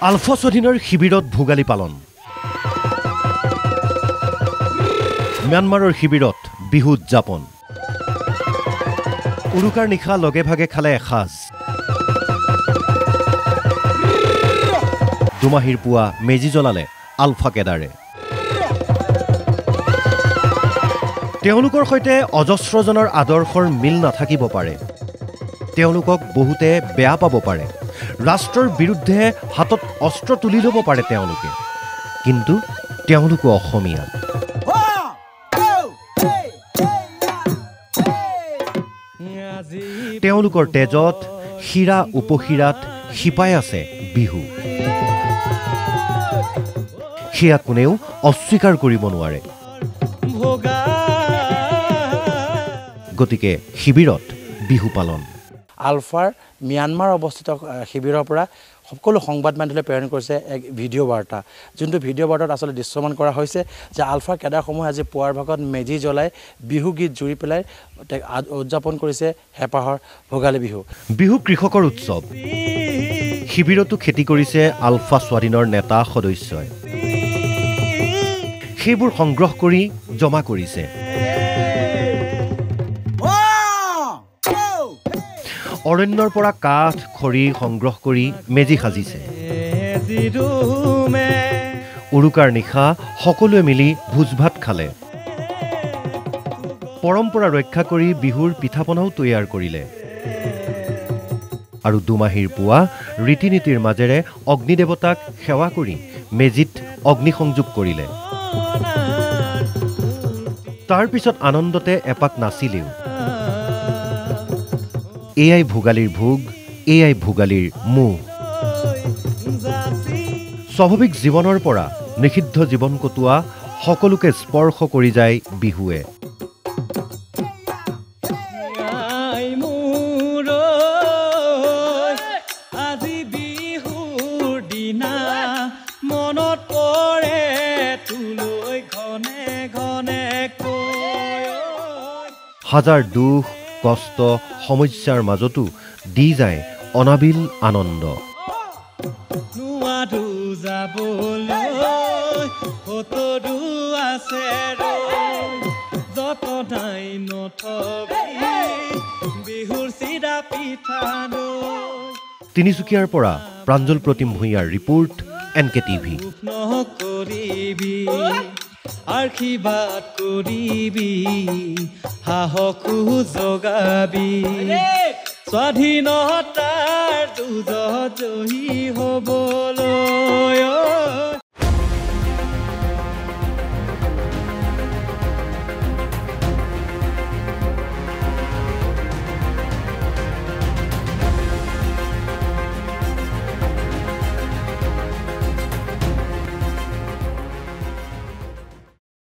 আলফা স্বাধীনৰ শিবিৰত ভোগালী পালন ম্যানমাৰৰ শিবিৰত বিহু উদযাপন উৰুকাৰ নিশা লগে ভাগে খালে এসাজ দুমাহীৰ পুৱা মেজি জ্বলালে আলফা কেডাৰে তেওঁলোকৰ সৈতে অজস্ৰজনৰ আদৰ্শৰ মিল নাথাকিব পাৰে তেওঁলোকক বহুতে বেয়া পাব পাৰে ৰাষ্ট্ৰৰ বিৰুদ্ধে হাতত অস্ত্ৰ তুলি ল'ব পাৰে তেওঁলোকে কিন্তু তেওঁলোকো অসমীয়া তেওঁলোকৰ তেজত শিৰা উপশিৰাত শিপাই আছে বিহু সেয়া কোনেও অস্বীকাৰ কৰিব নোৱাৰে গতিকে শিবিৰত বিহু পালন আলফাৰ ম্যানমাৰ অৱস্থিত শিবিৰৰ পৰা সকলো সংবাদ মাধ্যমে প্ৰেৰণ কৰিছে এক ভিডিঅ' বাৰ্তা যোনটো ভিডিঅ' বাৰ্তাত আচলতে দৃশ্যমান কৰা হৈছে যে আলফাৰ কেডাৰসমূহে আজি পুৱাৰ ভাগত মেজি জ্বলাই বিহু গীত জুৰি পেলাই উদযাপন কৰিছে হেঁপাহৰ ভোগালী বিহু বিহু কৃষকৰ উৎসৱ শিবিৰতো খেতি কৰিছে আলফা স্বাধীনৰ নেতা সদস্যই সেইবোৰ সংগ্ৰহ কৰি জমা কৰিছে অৰণ্যৰ পৰা কাঠ খৰি সংগ্ৰহ কৰি মেজি সাজিছে উৰুকাৰ নিশা সকলোৱে মিলি ভোজ ভাত খালে পৰম্পৰা ৰক্ষা কৰি বিহুৰ পিঠাপনাও তৈয়াৰ কৰিলে আৰু দুমাহীৰ পুৱা ৰীতি নীতিৰ মাজেৰে অগ্নিদেৱতাক সেৱা কৰি মেজিত অগ্নিসংযোগ কৰিলে তাৰ পিছত আনন্দতে এপাক নাচিলেও এয়াই ভোগালীৰ ভোগ এয়াই ভোগালীৰ মোহ স্বাভাৱিক জীৱনৰ পৰা নিষিদ্ধ জীৱন কটোৱা সকলোকে স্পৰ্শ কৰি যায় বিহুৱে হাজাৰ দুখ কষ্ট সমস্যাৰ মাজতো দি যায় অনাবিল আনন্দ তিনিচুকীয়াৰ পৰা প্ৰাঞ্জল প্ৰতিম ভূঞাৰ ৰিপৰ্ট NKTV আশীৰ্বাদ কৰিবি সাহসো জগাবি স্বাধীনতাৰ যুঁজত জয়ী হ'বলৈ